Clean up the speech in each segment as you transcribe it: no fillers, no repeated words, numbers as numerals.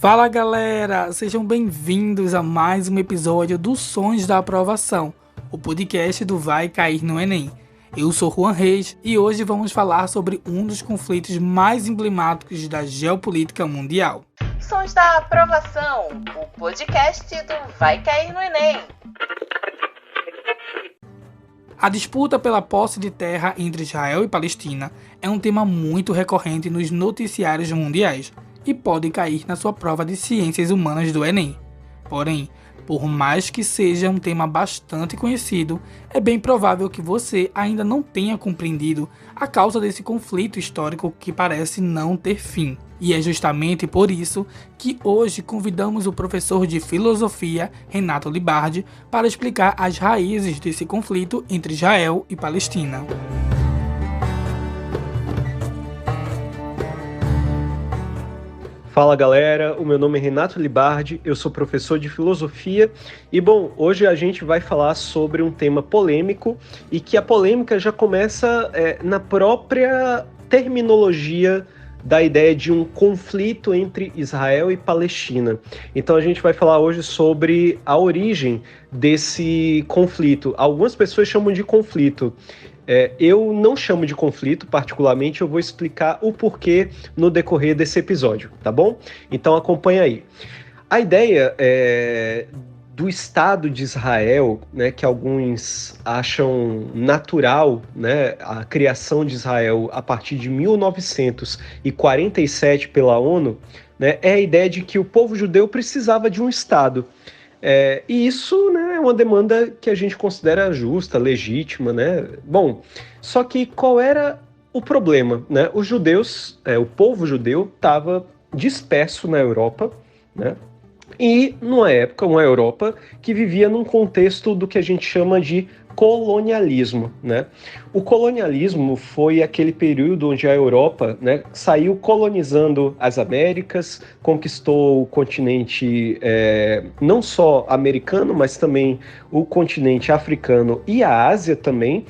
Fala galera, sejam bem-vindos a mais um episódio do Sons da Aprovação, o podcast do Vai Cair no Enem. Eu sou Juan Reis e hoje vamos falar sobre um dos conflitos mais emblemáticos da geopolítica mundial. Sons da Aprovação, o podcast do Vai Cair no Enem. A disputa pela posse de terra entre Israel e Palestina é um tema muito recorrente nos noticiários mundiais e pode cair na sua prova de ciências humanas do Enem. Porém, por mais que seja um tema bastante conhecido, é bem provável que você ainda não tenha compreendido a causa desse conflito histórico que parece não ter fim. E é justamente por isso que hoje convidamos o professor de filosofia, Renato Libardi, para explicar as raízes desse conflito entre Israel e Palestina. Fala galera, o meu nome é Renato Libardi, eu sou professor de filosofia e bom, hoje a gente vai falar sobre um tema polêmico e que a polêmica já começa na própria terminologia da ideia de um conflito entre Israel e Palestina. Então a gente vai falar hoje sobre a origem desse conflito. Algumas pessoas chamam de conflito. Eu não chamo de conflito, particularmente, eu vou explicar o porquê no decorrer desse episódio, tá bom? Então acompanha aí. A ideia do Estado de Israel, né, que alguns acham natural, né, a criação de Israel a partir de 1947 pela ONU, né, é a ideia de que o povo judeu precisava de um Estado. E isso, né, é uma demanda que a gente considera justa, legítima, né? Bom, só que qual era o problema, né? Os judeus, o povo judeu estava disperso na Europa, né? E numa época, uma Europa que vivia num contexto do que a gente chama de colonialismo, né? O colonialismo foi aquele período onde a Europa, né, saiu colonizando as Américas, conquistou o continente não só americano, mas também o continente africano e a Ásia também.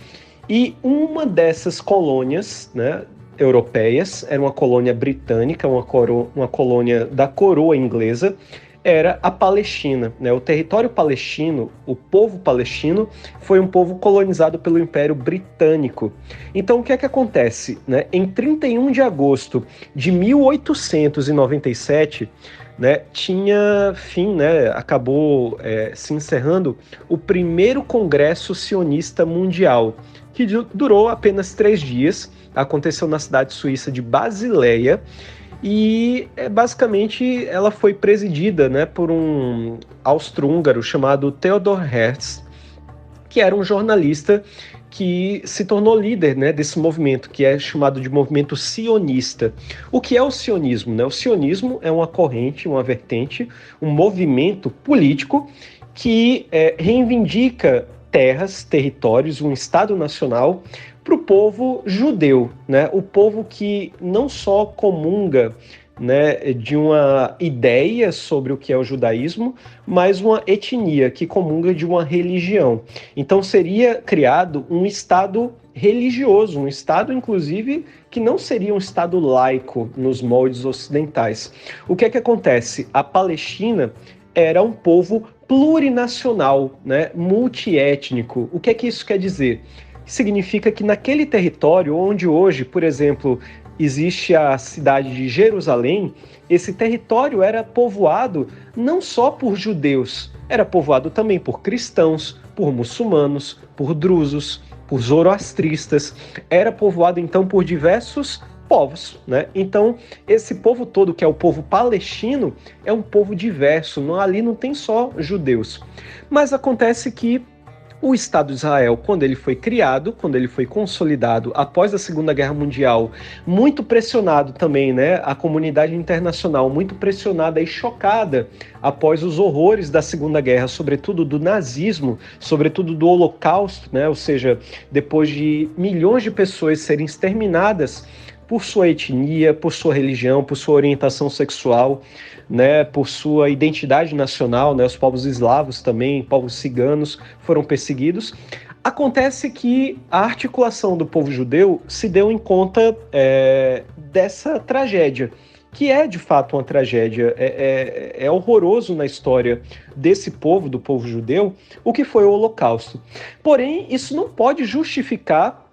E uma dessas colônias, né, europeias era uma colônia britânica, uma colônia da coroa inglesa, era a Palestina, né? O território palestino, o povo palestino, foi um povo colonizado pelo Império Britânico. Então, o que é que acontece, né? Em 31 de agosto de 1897, né, tinha fim, né, acabou se encerrando o primeiro Congresso Sionista Mundial, que durou apenas 3 dias, aconteceu na cidade suíça de Basileia, e basicamente ela foi presidida, né, por um austro-húngaro chamado Theodor Herzl, que era um jornalista que se tornou líder, né, desse movimento, que é chamado de movimento sionista. O que é o sionismo, né? O sionismo é uma corrente, uma vertente, um movimento político que reivindica terras, territórios, um Estado nacional para o povo judeu, né? O povo que não só comunga, né, de uma ideia sobre o que é o judaísmo, mas uma etnia que comunga de uma religião. Então seria criado um Estado religioso, um Estado, inclusive, que não seria um Estado laico nos moldes ocidentais. O que é que acontece? A Palestina era um povo plurinacional, né, multiétnico. O que é que isso quer dizer? Significa que naquele território onde hoje, por exemplo, existe a cidade de Jerusalém, esse território era povoado não só por judeus, era povoado também por cristãos, por muçulmanos, por drusos, por zoroastristas, era povoado então por diversos povos, né? Então, esse povo todo, que é o povo palestino, é um povo diverso, ali não tem só judeus. Mas acontece que o Estado de Israel, quando ele foi criado, quando ele foi consolidado após a Segunda Guerra Mundial, muito pressionado também, né? A comunidade internacional muito pressionada e chocada após os horrores da Segunda Guerra, sobretudo do nazismo, sobretudo do Holocausto, né? Ou seja, depois de milhões de pessoas serem exterminadas por sua etnia, por sua religião, por sua orientação sexual, né, por sua identidade nacional, né, os povos eslavos também, povos ciganos foram perseguidos. Acontece que a articulação do povo judeu se deu em conta dessa tragédia. que é de fato uma tragédia, é horroroso na história desse povo, do povo judeu, o que foi o Holocausto. Porém, isso não pode justificar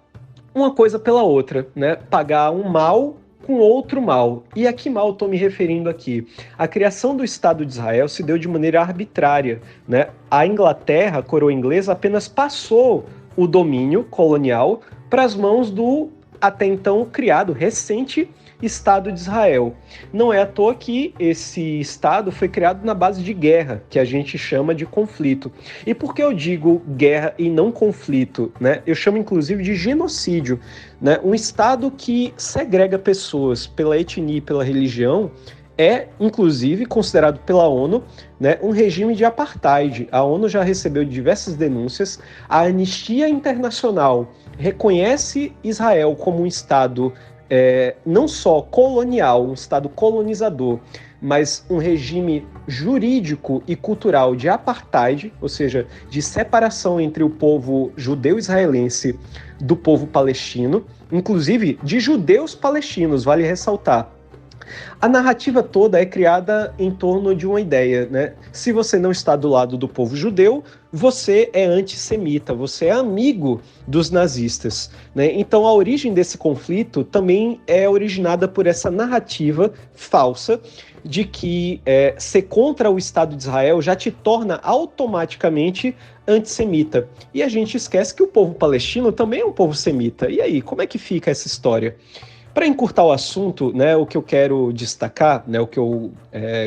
uma coisa pela outra, né? Pagar um mal com outro mal. E a que mal estou me referindo aqui? A criação do Estado de Israel se deu de maneira arbitrária, né? A Inglaterra, a coroa inglesa, apenas passou o domínio colonial para as mãos do até então criado, recente Estado de Israel. Não é à toa que esse Estado foi criado na base de guerra, que a gente chama de conflito. E por que eu digo guerra e não conflito, né? Eu chamo inclusive de genocídio, né? Um Estado que segrega pessoas pela etnia e pela religião é, inclusive, considerado pela ONU, né, um regime de apartheid. A ONU já recebeu diversas denúncias. A Anistia Internacional reconhece Israel como um Estado não só colonial, um Estado colonizador, mas um regime jurídico e cultural de apartheid, ou seja, de separação entre o povo judeu-israelense do povo palestino, inclusive de judeus palestinos, vale ressaltar. A narrativa toda é criada em torno de uma ideia, né? Se você não está do lado do povo judeu, você é antissemita, você é amigo dos nazistas, né? Então a origem desse conflito também é originada por essa narrativa falsa de que ser contra o Estado de Israel já te torna automaticamente antissemita. E a gente esquece que o povo palestino também é um povo semita. E aí, como é que fica essa história? Para encurtar o assunto, né, o que eu quero destacar, né, o que eu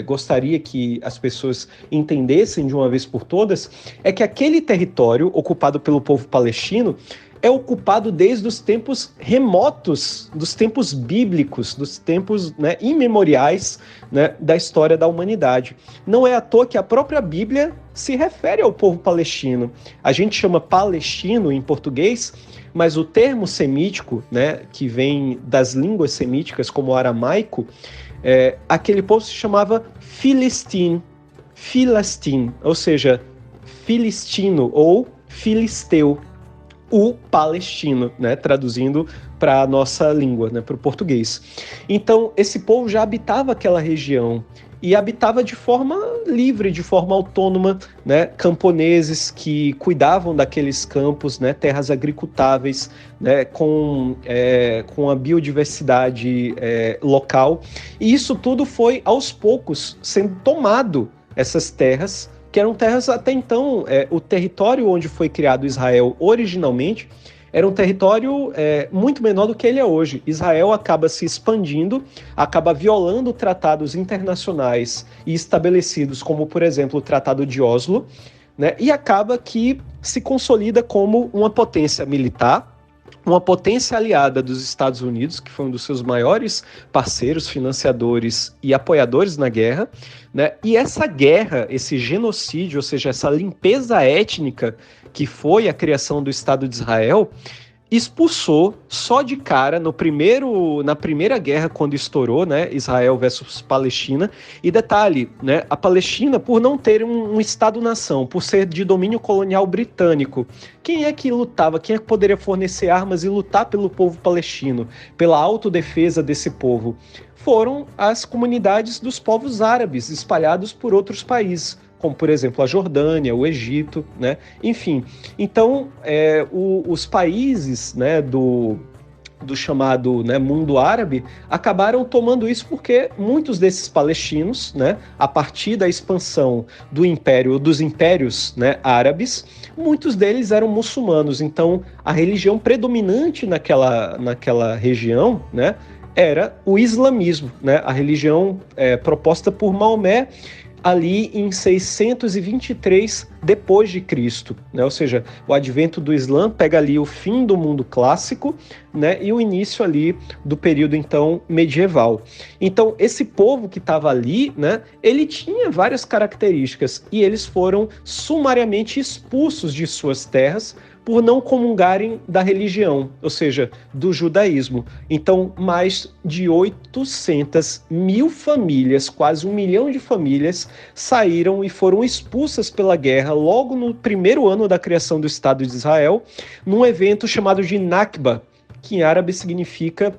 gostaria que as pessoas entendessem de uma vez por todas, é que aquele território ocupado pelo povo palestino é ocupado desde os tempos remotos, dos tempos bíblicos, dos tempos, né, imemoriais, né, da história da humanidade. Não é à toa que a própria Bíblia se refere ao povo palestino. A gente chama palestino em português, mas o termo semítico, né, que vem das línguas semíticas, como o aramaico, aquele povo se chamava Filistim, ou seja, filistino ou filisteu, o palestino, né, traduzindo para a nossa língua, né, para o português. Então, esse povo já habitava aquela região e habitava de forma livre, de forma autônoma, né, camponeses que cuidavam daqueles campos, né, terras agricultáveis, né, com a biodiversidade local. E isso tudo foi, aos poucos, sendo tomado, essas terras, que eram terras até então, o território onde foi criado Israel originalmente, era um território muito menor do que ele é hoje. Israel acaba se expandindo, acaba violando tratados internacionais e estabelecidos, como, por exemplo, o Tratado de Oslo, né, e acaba que se consolida como uma potência militar, uma potência aliada dos Estados Unidos, que foi um dos seus maiores parceiros, financiadores e apoiadores na guerra, né? E essa guerra, esse genocídio, ou seja, essa limpeza étnica que foi a criação do Estado de Israel, expulsou só de cara na primeira guerra, quando estourou, né, Israel versus Palestina. E detalhe, né, a Palestina, por não ter um Estado-nação, por ser de domínio colonial britânico, quem é que lutava? Quem é que poderia fornecer armas e lutar pelo povo palestino, pela autodefesa desse povo? Foram as comunidades dos povos árabes espalhados por outros países, como, por exemplo, a Jordânia, o Egito, né? Enfim, então, os países, né, do chamado, né, mundo árabe acabaram tomando isso porque muitos desses palestinos, né, a partir da expansão dos impérios, né, árabes, muitos deles eram muçulmanos. Então, a religião predominante naquela região, né, era o islamismo, né, a religião proposta por Maomé, ali em 623 depois de Cristo, né? Ou seja, o advento do Islã pega ali o fim do mundo clássico, né, e o início ali do período então medieval. Então esse povo que estava ali, né, ele tinha várias características e eles foram sumariamente expulsos de suas terras por não comungarem da religião, ou seja, do judaísmo. Então, mais de 800 mil famílias, quase 1 milhão de famílias, saíram e foram expulsas pela guerra logo no primeiro ano da criação do Estado de Israel, num evento chamado de Nakba, que em árabe significa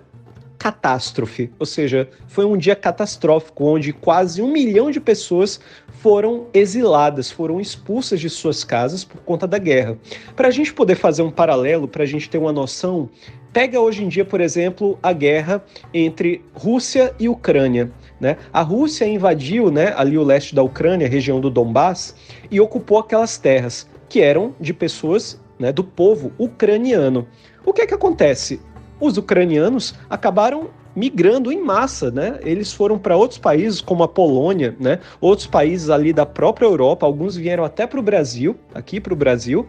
catástrofe, ou seja, foi um dia catastrófico, onde quase 1 milhão de pessoas foram exiladas, foram expulsas de suas casas por conta da guerra. Para a gente poder fazer um paralelo, para a gente ter uma noção, pega hoje em dia, por exemplo, a guerra entre Rússia e Ucrânia. Né? A Rússia invadiu, né, ali o leste da Ucrânia, a região do Donbás, e ocupou aquelas terras que eram de pessoas, né, do povo ucraniano. O que é que acontece? Os ucranianos acabaram migrando em massa, né? Eles foram para outros países, como a Polônia, né? Outros países ali da própria Europa, alguns vieram até para o Brasil, aqui para o Brasil,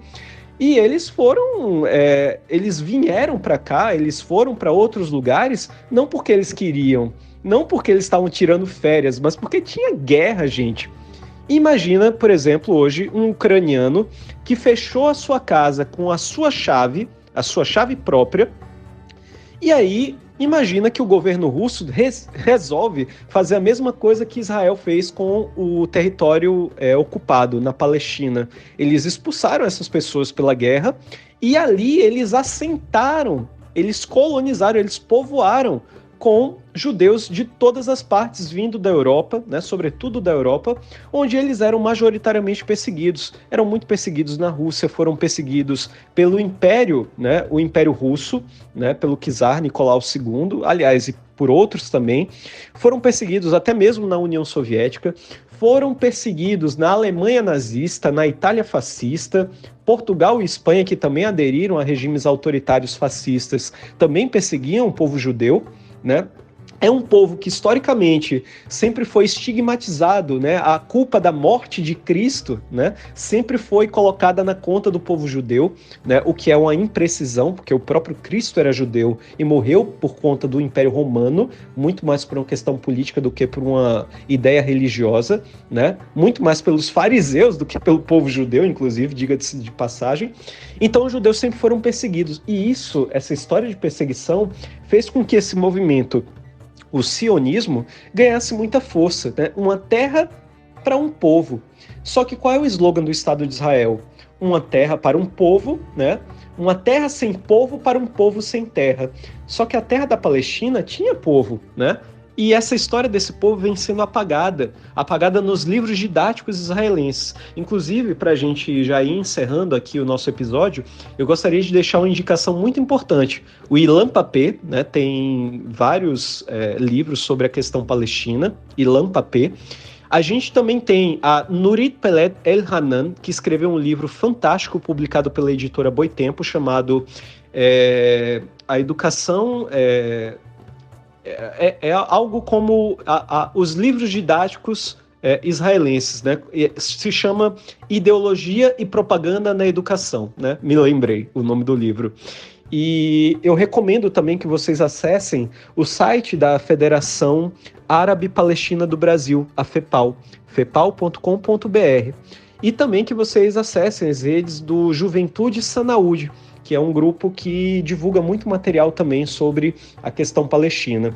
e eles eles vieram para cá, eles foram para outros lugares, não porque eles queriam, não porque eles estavam tirando férias, mas porque tinha guerra, gente. Imagina, por exemplo, hoje, um ucraniano que fechou a sua casa com a sua chave própria, e aí imagina que o governo russo resolve fazer a mesma coisa que Israel fez com o território ocupado na Palestina. Eles expulsaram essas pessoas pela guerra e ali eles assentaram, eles colonizaram, eles povoaram com judeus de todas as partes vindo da Europa, né, sobretudo da Europa, onde eles eram majoritariamente perseguidos. Eram muito perseguidos na Rússia, foram perseguidos pelo Império, né, o Império Russo, né, pelo czar Nicolau II, aliás, e por outros também. Foram perseguidos até mesmo na União Soviética, foram perseguidos na Alemanha nazista, na Itália fascista, Portugal e Espanha, que também aderiram a regimes autoritários fascistas, também perseguiam o povo judeu, né? É um povo que historicamente sempre foi estigmatizado, né? A culpa da morte de Cristo, né, sempre foi colocada na conta do povo judeu, né? O que é uma imprecisão, porque o próprio Cristo era judeu e morreu por conta do Império Romano, muito mais por uma questão política do que por uma ideia religiosa, né? Muito mais pelos fariseus do que pelo povo judeu, inclusive, diga-se de passagem. Então os judeus sempre foram perseguidos, e essa história de perseguição fez com que esse movimento, o sionismo, ganhasse muita força, né? Uma terra para um povo. Só que qual é o slogan do Estado de Israel? Uma terra para um povo, né? Uma terra sem povo para um povo sem terra. Só que a terra da Palestina tinha povo, né? E essa história desse povo vem sendo apagada nos livros didáticos israelenses. Inclusive, para a gente já ir encerrando aqui o nosso episódio, eu gostaria de deixar uma indicação muito importante. O Ilan Pappé, né, tem vários livros sobre a questão palestina, Ilan Pappé. A gente também tem a Nurit Peled El-Hanan, que escreveu um livro fantástico publicado pela editora Boitempo, chamado A Educação... É algo como os livros didáticos israelenses, né? Se chama Ideologia e Propaganda na Educação, né? Me lembrei o nome do livro. E eu recomendo também que vocês acessem o site da Federação Árabe Palestina do Brasil, a FEPAL, fepal.com.br. E também que vocês acessem as redes do Juventude Sanaúde, que é um grupo que divulga muito material também sobre a questão palestina.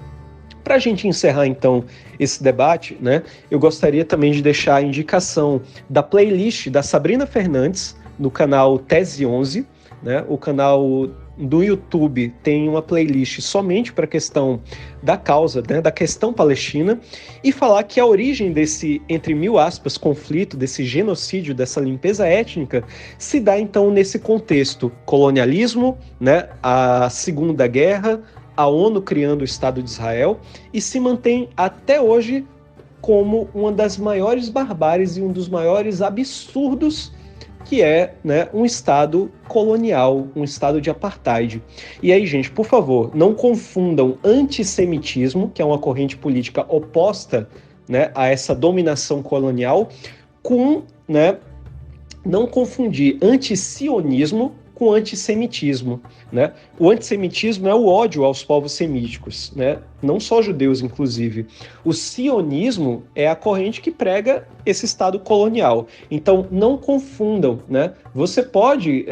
Para a gente encerrar, então, esse debate, né, eu gostaria também de deixar a indicação da playlist da Sabrina Fernandes, no canal Tese 11, né, o canal do YouTube tem uma playlist somente para a questão da causa, né, da questão palestina, e falar que a origem desse, entre mil aspas, conflito, desse genocídio, dessa limpeza étnica, se dá então nesse contexto: colonialismo, né, a Segunda Guerra, a ONU criando o Estado de Israel, e se mantém até hoje como uma das maiores barbáries e um dos maiores absurdos, que é, né, um Estado colonial, um Estado de apartheid. E aí, gente, por favor, não confundam antissemitismo, que é uma corrente política oposta, né, a essa dominação colonial, com, né, não confundir antisionismo com antissemitismo, né? O antissemitismo é o ódio aos povos semíticos, né? Não só judeus, inclusive. O sionismo é a corrente que prega esse Estado colonial. Então, não confundam, né? Você pode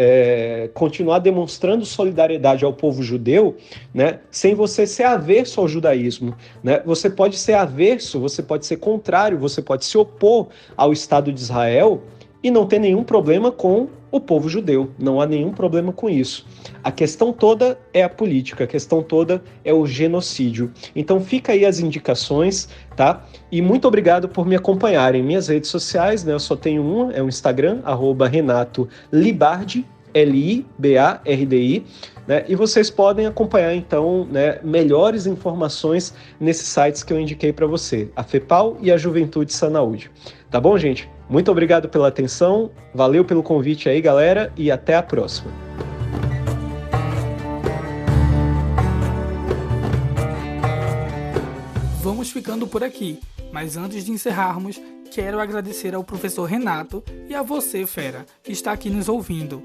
continuar demonstrando solidariedade ao povo judeu, né, sem você ser averso ao judaísmo, né? Você pode ser averso, você pode ser contrário, você pode se opor ao Estado de Israel e não ter nenhum problema com o povo judeu. Não há nenhum problema com isso. A questão toda é a política, a questão toda é o genocídio. Então fica aí as indicações, tá? E muito obrigado por me acompanharem. Minhas redes sociais, né? Eu só tenho uma, é o Instagram, @RenatoLibardi, Libardi, né? E vocês podem acompanhar, então, né, melhores informações nesses sites que eu indiquei para você, a FEPAL e a Juventude Sanaúde. Tá bom, gente? Muito obrigado pela atenção, valeu pelo convite aí, galera, e até a próxima. Vamos ficando por aqui, mas antes de encerrarmos, quero agradecer ao professor Renato e a você, fera, que está aqui nos ouvindo.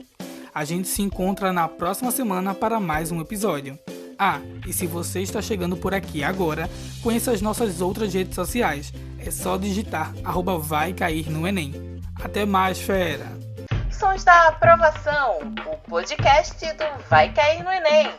A gente se encontra na próxima semana para mais um episódio. Ah, e se você está chegando por aqui agora, conheça as nossas outras redes sociais. É só digitar @vai cair no Enem. Até mais, fera! Sons da Aprovação, o podcast do Vai Cair no Enem.